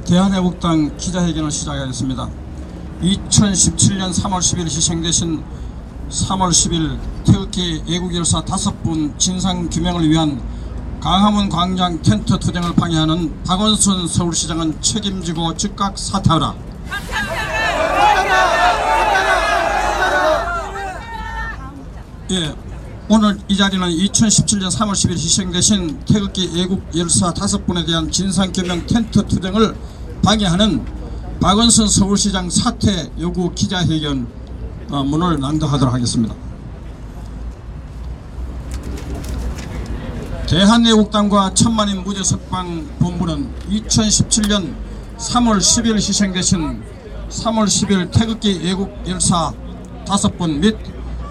대한애국당 기자회견을 시작하겠습니다. 2017년 3월 10일 희생되신 3월 10일 태극기 애국열사 5분 진상규명을 위한 광화문 광장 텐트 투쟁을 방해하는 박원순 서울시장은 책임지고 즉각 사퇴하라. 오늘 이 자리는 2017년 3월 10일 희생되신 태극기 애국열사 5분에 대한 진상규명 텐트 투쟁을 방해하는 박원순 서울시장 사퇴 요구 기자회견 문을 낭독하도록 하겠습니다. 대한애국당과 천만인 무죄석방 본부는 2017년 3월 10일 희생되신 3월 10일 태극기 애국열사 5분 및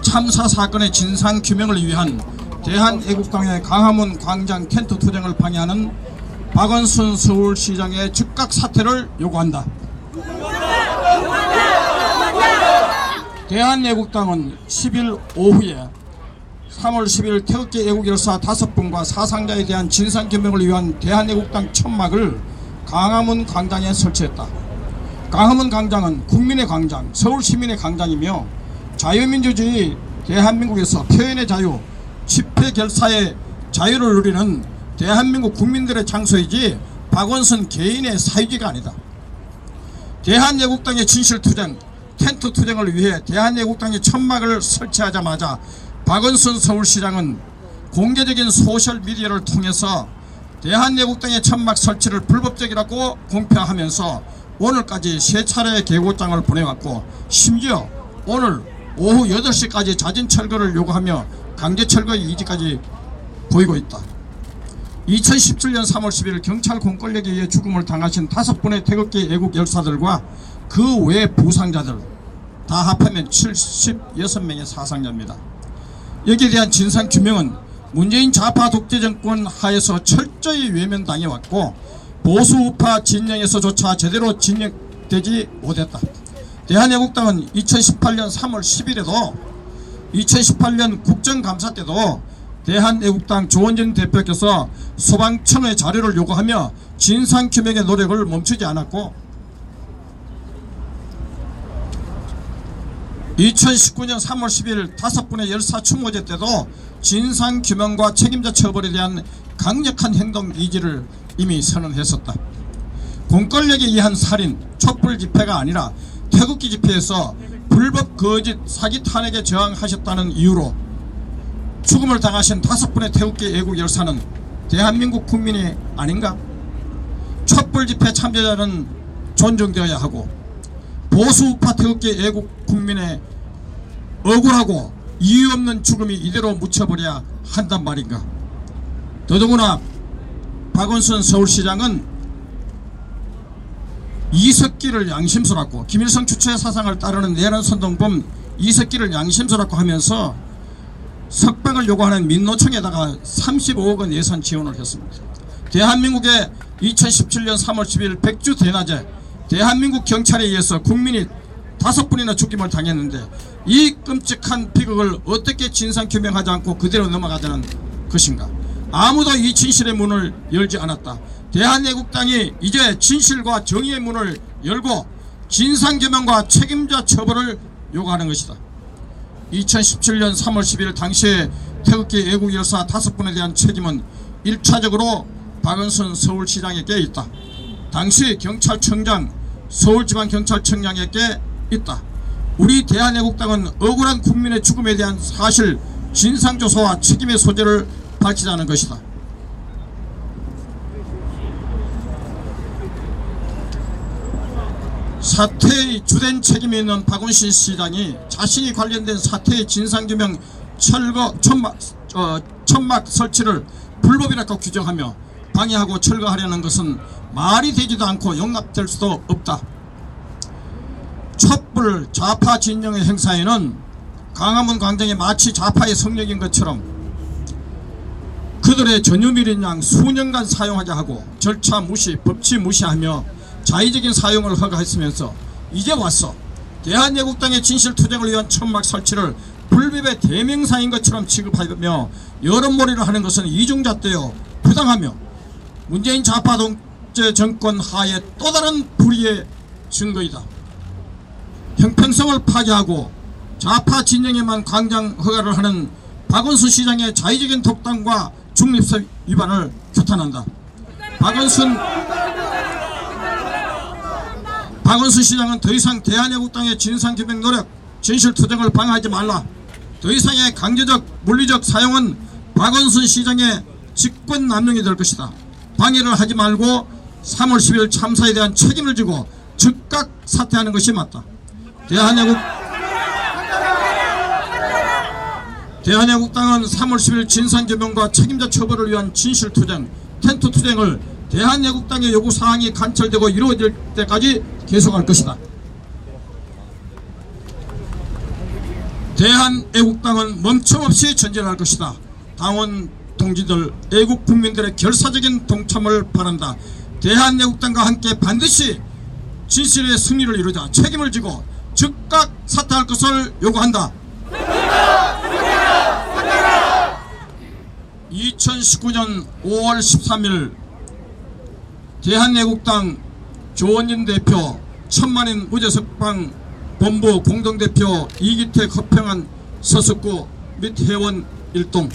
참사 사건의 진상규명을 위한 대한애국당의 광화문 광장 텐트 투쟁을 방해하는 박원순 서울시장의 즉각 사퇴를 요구한다. 대한애국당은 10일 오후에 3월 10일 태극기 애국열사 5분과 사상자에 대한 진상규명을 위한 대한애국당 천막을 광화문 광장에 설치했다. 광화문 광장은 국민의 광장, 서울시민의 광장이며 자유민주주의 대한민국에서 표현의 자유, 집회 결사의 자유를 누리는 대한민국 국민들의 장소이지 박원순 개인의 사유지가 아니다. 대한애국당의 진실투쟁, 텐트 투쟁을 위해 대한애국당의 천막을 설치하자마자 박원순 서울시장은 공개적인 소셜미디어를 통해서 대한애국당의 천막 설치를 불법적이라고 공표하면서 오늘까지 3차례의 계고장을 보내왔고 심지어 오늘 오후 8시까지 자진 철거를 요구하며 강제 철거의 의지까지 보이고 있다. 2017년 3월 10일 경찰 공권력에 의해 죽음을 당하신 5분의 태극기 애국 열사들과 그 외 부상자들 다 합하면 76명의 사상자입니다. 여기에 대한 진상규명은 문재인 좌파 독재 정권 하에서 철저히 외면당해왔고 보수우파 진영에서조차 제대로 진행되지 못했다. 대한애국당은 2018년 3월 10일에도 2018년 국정감사 때도 대한애국당 조원진 대표께서 소방청의 자료를 요구하며 진상규명의 노력을 멈추지 않았고 2019년 3월 10일 5분의 열사 추모제 때도 진상규명과 책임자 처벌에 대한 강력한 행동 의지를 이미 선언했었다. 공권력에 의한 살인, 촛불 집회가 아니라 태극기 집회에서 불법 거짓 사기 탄핵에 저항하셨다는 이유로 죽음을 당하신 5분의 태극기 애국 열사는 대한민국 국민이 아닌가? 촛불 집회 참여자는 존중되어야 하고 보수우파 태극기 애국 국민의 억울하고 이유 없는 죽음이 이대로 묻혀버려야 한단 말인가? 더더구나 박원순 서울시장은 이석기를 양심스럽고 김일성 주체 사상을 따르는 내란선동범 이석기를 양심스럽고 하면서 석방을 요구하는 민노총에다가 35억 원 예산 지원을 했습니다. 대한민국의 2017년 3월 10일 백주 대낮에 대한민국 경찰에 의해서 국민이 5분이나 죽임을 당했는데 이 끔찍한 비극을 어떻게 진상규명하지 않고 그대로 넘어가자는 것인가? 아무도 이 진실의 문을 열지 않았다. 대한애국당이 이제 진실과 정의의 문을 열고 진상규명과 책임자 처벌을 요구하는 것이다. 2017년 3월 10일 당시에 태극기 애국열사 5분에 대한 책임은 1차적으로 박원순 서울시장에게 있다. 당시 경찰청장, 서울지방경찰청장에게 있다. 우리 대한애국당은 억울한 국민의 죽음에 대한 사실 진상조사와 책임의 소재를 밝히자는 것이다. 사태의 주된 책임이 있는 박원순 시장이 자신이 관련된 사태의 진상규명 천막 설치를 불법이라고 규정하며 방해하고 철거하려는 것은 말이 되지도 않고 용납될 수도 없다. 촛불 좌파 진영의 행사에는 광화문 광장이 마치 좌파의 성역인 것처럼 그들의 전유밀인 양 수년간 사용하게 하고 절차 무시, 법치 무시하며 자의적인 사용을 허가했으면서 이제 와서 대한애국당의 진실투쟁을 위한 천막 설치를 불법의 대명사인 것처럼 취급하며 여론몰이를 하는 것은 이중잣대요 부당하며 문재인 좌파 독재 정권 하에 또 다른 불의의 증거이다. 형평성을 파괴하고 좌파 진영에만 광장 허가를 하는 박원순 시장의 자의적인 독단과 중립성 위반을 규탄한다. 박원순 시장은 더 이상 대한애국당의 진상규명 노력, 진실투쟁을 방해하지 말라. 더 이상의 강제적 물리적 사용은 박원순 시장의 직권남용이 될 것이다. 방해를 하지 말고 3월 10일 참사에 대한 책임을 지고 즉각 사퇴하는 것이 맞다. 대한애국당은 3월 10일 진상규명과 책임자 처벌을 위한 진실투쟁, 텐트투쟁을 대한애국당의 요구사항이 관철되고 이루어질 때까지 계속할 것이다. 대한애국당은 멈춤없이 전진할 것이다. 당원 동지들, 애국 국민들의 결사적인 동참을 바란다. 대한애국당과 함께 반드시 진실의 승리를 이루자 책임을 지고 즉각 사퇴할 것을 요구한다. 2019년 5월 13일 대한애국당 조원진 대표, 천만인 무죄석방 본부 공동대표 이기택, 허평한, 서석구 및 회원 일동.